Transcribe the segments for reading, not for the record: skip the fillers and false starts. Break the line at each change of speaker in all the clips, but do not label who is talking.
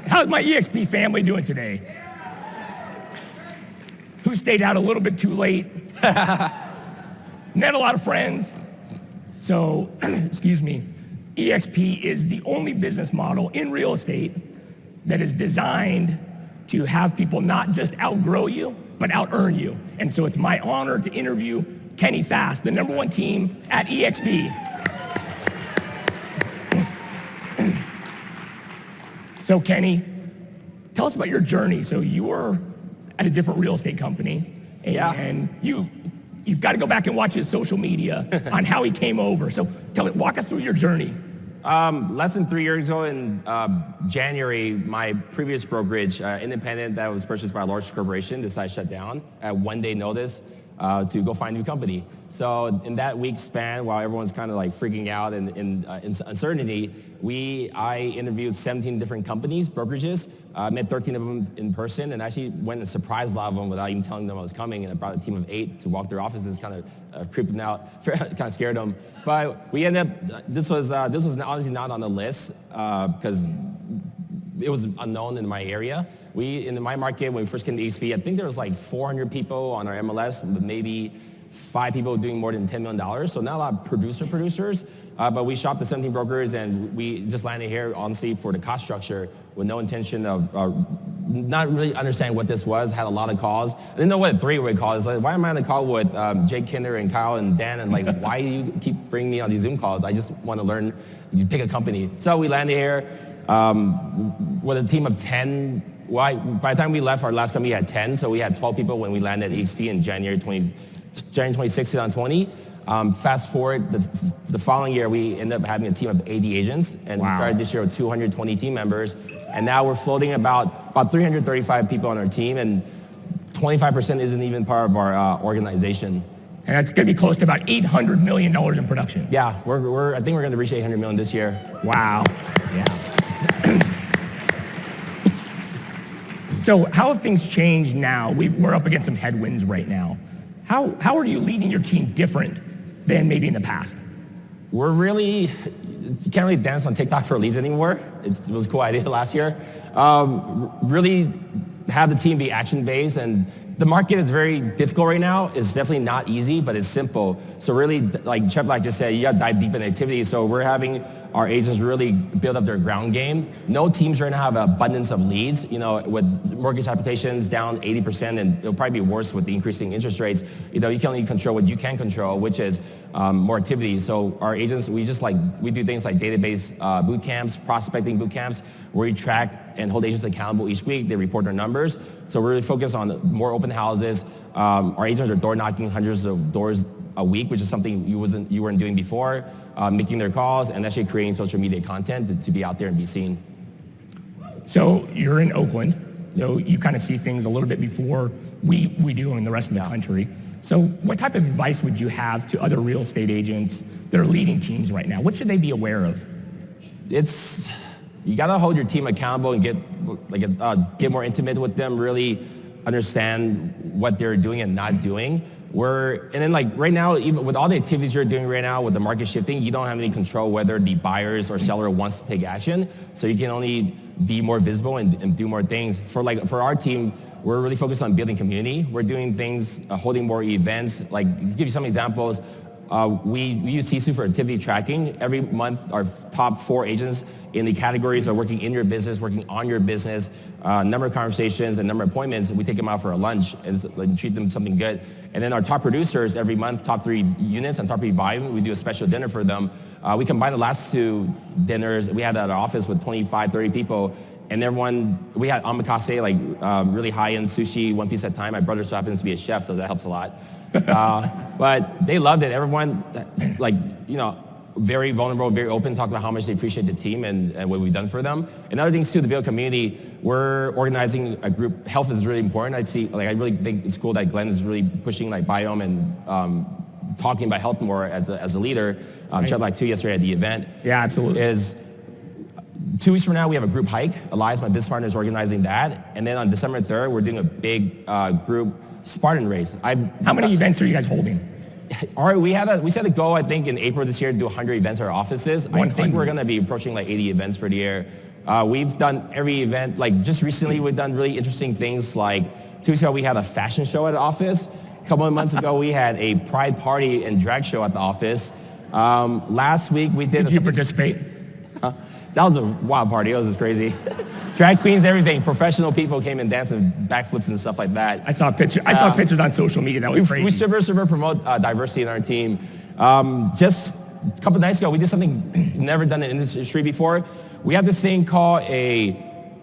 How's my EXP family doing today? Who stayed out a little bit too late? Met a lot of friends. So, excuse me, EXP is the only business model in real estate that is designed to have people not just outgrow you, but out-earn you. And so it's my honor to interview Kenny Fast, the #1 team at EXP. So Kenny, tell us about your journey. So you were at a different real estate company, and you've got to go back and watch his social media on how he came over. So walk us through your journey.
Less than 3 years ago in January, my previous brokerage, independent that was purchased by a large corporation, decided to shut down at 1 day notice to go find a new company. So in that week span, while everyone's kind of like freaking out and in uncertainty, I interviewed 17 different companies, brokerages, met 13 of them in person, and actually went and surprised a lot of them without even telling them I was coming, and I brought a team of 8 to walk their offices, kind of creeping out, kind of scared them. But we ended up, this was honestly not on the list because it was unknown in my area. In my market, when we first came to EXP, I think there was like 400 people on our MLS, but maybe 5 people doing more than $10 million. So not a lot of producers, but we shopped the 17 brokers and we just landed here, honestly, for the cost structure with no intention of not really understanding what this was. Had a lot of calls. I didn't know what a 3-way call is. Like, why am I on the call with Jake Kinder and Kyle and Dan? And like, why do you keep bringing me on these Zoom calls? I just want to learn. You pick a company. So we landed here with a team of 10. By the time we left, our last company had 10. So we had 12 people when we landed at EXP in January 26, 2020. Fast forward, the following year, we ended up having a team of 80 agents, and we started this year with 220 team members, and now we're floating about 335 people on our team, and 25% isn't even part of our organization.
And that's going to be close to about $800 million in production.
Yeah, I think we're going to reach $800 million this year.
Wow. Yeah. So how have things changed now? We're up against some headwinds right now. How are you leading your team different than maybe in the past?
You can't really dance on TikTok for leads anymore. It was a cool idea last year. Really have the team be action-based, and the market is very difficult right now. It's definitely not easy, but it's simple. So really, like Chep just said, you got to dive deep in activity. So we're having our agents really build up their ground game. No teams right now have an abundance of leads. You know, with mortgage applications down 80%, and it'll probably be worse with the increasing interest rates. You know, you can only control what you can control, which is more activity. So our agents, we do things like database boot camps, prospecting boot camps, where we track and hold agents accountable each week. They report their numbers. So we're really focused on more open houses. Our agents are door knocking hundreds of doors a week, which is something you weren't doing before. Making their calls and actually creating social media content to be out there and be seen.
So you're in Oakland, so you kind of see things a little bit before we do in the rest of the country. So what type of advice would you have to other real estate agents that are leading teams right now? What should they be aware of?
You got to hold your team accountable and get more intimate with them, really understand what they're doing and not doing. Right now, even with all the activities you're doing right now with the market shifting, you don't have any control whether the buyers or seller wants to take action. So you can only be more visible and do more things. For our team, we're really focused on building community. We're doing things, holding more events. Like, to give you some examples, we use Sisu for activity tracking. Every month, our top 4 agents in the categories are working in your business, working on your business, number of conversations and number of appointments. We take them out for a lunch and treat them something good. And then our top producers every month, top 3 units and top 3 volume, we do a special dinner for them. We combined the last 2 dinners we had at our office with 25, 30 people. And everyone, we had omakase, really high-end sushi, 1 piece at a time. My brother so happens to be a chef, so that helps a lot. But they loved it. Everyone, very vulnerable, very open, talked about how much they appreciate the team and what we've done for them. And other things too, to build community, we're organizing a group. Health is really important. I really think it's cool that Glenn is really pushing biome and talking about health more as a leader. Chet like 2 yesterday at the event.
Yeah, absolutely.
Is 2 weeks from now, we have a group hike. Elias, my business partner, is organizing that. And then on December 3rd, we're doing a big group Spartan race.
How many events are you guys holding?
We set a goal, I think, in April this year to do 100 events at our offices.
100.
I think we're going to be approaching 80 events for the year. We've done every event. Like just recently, we've done really interesting things. Like 2 weeks ago, we had a fashion show at the office. A couple of months ago, we had a pride party and drag show at the office. Last week, we did...
Did you participate?
That was a wild party. It was just crazy. Drag queens, everything. Professional people came and dancing backflips and stuff like that.
I saw pictures on social media. That was crazy.
We super promote diversity in our team. Just a couple of nights ago, we did something never done in the industry before. We had this thing called a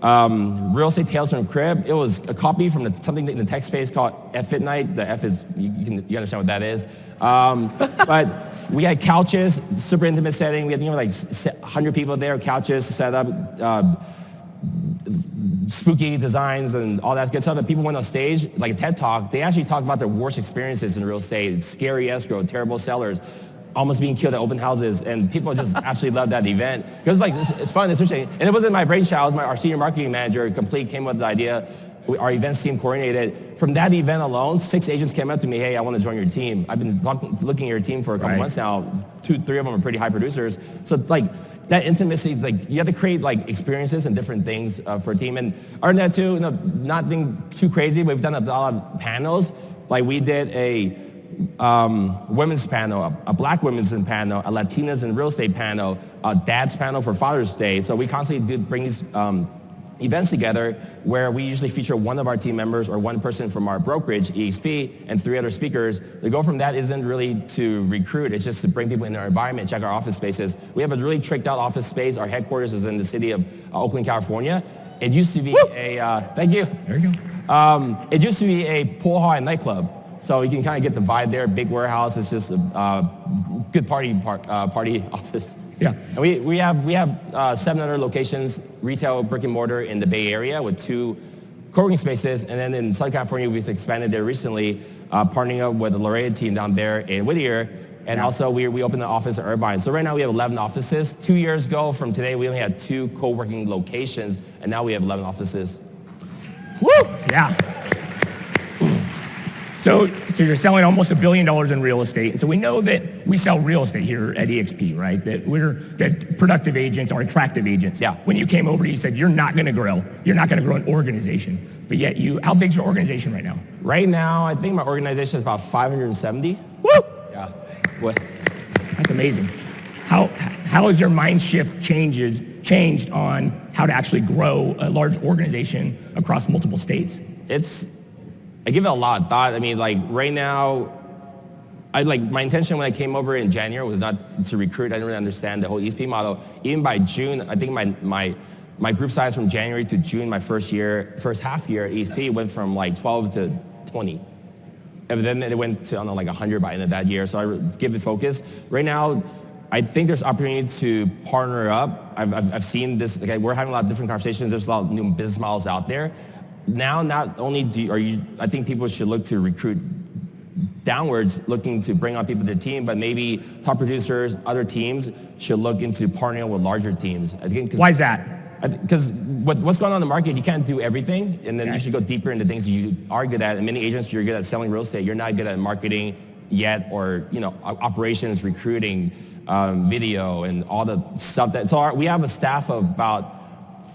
Real Estate Tales from the Crib. It was a copy from something in the tech space called F-Fit Night. The F is, you understand what that is. But we had couches, super intimate setting. We had like 100 people there, couches set up, spooky designs and all that good stuff. And people went on stage, like a TED Talk. They actually talked about their worst experiences in real estate, scary escrow, terrible sellers, almost being killed at open houses. And people just absolutely loved that event. Because like, it's fun, it's interesting. And it wasn't my brainchild. It was our senior marketing manager, Complete, came up with the idea. Our events team coordinated. From that event alone, 6 agents came up to me, hey, I want to join your team. I've been looking at your team for a couple months now. 2, 3 of them are pretty high producers. So it's like, that intimacy is like, you have to create like experiences and different things for a team. And other than that too, nothing too crazy, but we've done a lot of panels. Like we did a women's panel, a black women's panel, a Latinas in real estate panel, a dad's panel for Father's Day. So we constantly do bring these events together where we usually feature one of our team members or one person from our brokerage, EXP, and 3 other speakers. The goal from that isn't really to recruit, it's just to bring people in our environment, check our office spaces. We have a really tricked out office space. Our headquarters is in the city of Oakland, California. It used to be thank you.
There you go.
It used to be a pool hall and nightclub. So you can kind of get the vibe there, big warehouse. It's just a good party office.
Yeah.
And we have 7 other locations, retail, brick and mortar in the Bay Area with 2 co-working spaces. And then in Southern California, we've expanded there recently, partnering up with the Laredo team down there in Whittier. And also we opened an office in Irvine. So right now we have 11 offices. 2 years ago from today, we only had 2 co-working locations. And now we have 11 offices.
Woo! Yeah. So you're selling almost $1 billion in real estate. And so we know that we sell real estate here at EXP, right? That productive agents are attractive agents.
Yeah.
When you came over, you said you're not going to grow. You're not going to grow an organization. But yet how big's your organization right now?
Right now, I think my organization is about 570.
Woo!
Yeah. What?
That's amazing. How has your mind shift changed on how to actually grow a large organization across multiple states?
I give it a lot of thought. I mean, like right now, my intention when I came over in January was not to recruit. I didn't really understand the whole ESP model. Even by June, I think my group size from January to June, my first half year at ESP went from like 12 to 20. And then it went to, like 100 by the end of that year. So I give it focus. Right now, I think there's opportunity to partner up. I've seen this, we're having a lot of different conversations. There's a lot of new business models out there. Now, not only I think people should look to recruit downwards, looking to bring on people to the team, but maybe top producers, other teams should look into partnering with larger teams.
Why is that?
Because what's going on in the market, you can't do everything, and then you should go deeper into things you are good at. And many agents, you're good at selling real estate. You're not good at marketing yet, or operations, recruiting, video, and all the stuff that. So we have a staff of about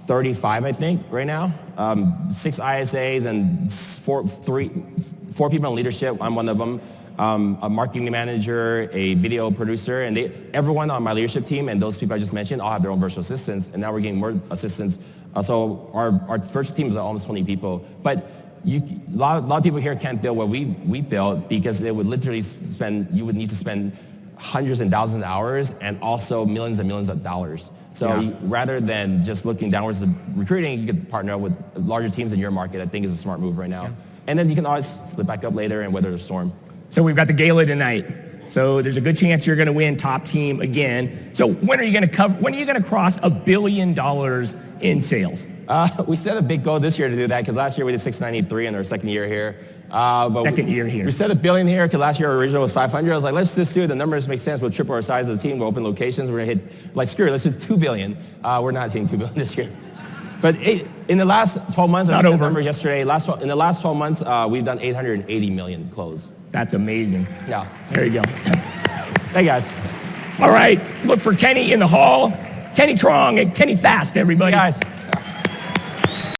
35, I think, right now. 6 ISAs and four people in leadership. I'm one of them. A marketing manager, a video producer, and everyone on my leadership team and those people I just mentioned all have their own virtual assistants, and now we're getting more assistants. So our first team is almost 20 people. But a lot of people here can't build what we built because they would literally you would need to spend hundreds and thousands of hours and also millions and millions of dollars. So rather than just looking downwards to recruiting, you could partner up with larger teams in your market. I think is a smart move right now. Yeah. And then you can always split back up later and weather the storm. So we've got the gala tonight. So there's a good chance you're going to win top team again. So when are you going to cross $1 billion in sales? We set a big goal this year to do that because last year we did 693 in our second year here. We set $1 billion here because last year our original was 500. I was like, let's just do it. The numbers make sense. We'll triple our size of the team. We'll open locations. We're going to hit, screw it, let's hit $2 billion. We're not hitting $2 billion this year. But in the last 12 months, I looked at the number yesterday. In the last 12 months, we've done 880 million close. That's amazing. Yeah. There you go. Hey, guys. All right. Look for Kenny in the hall.
Kenny Trong and Kenny Fast, everybody.
Hey guys.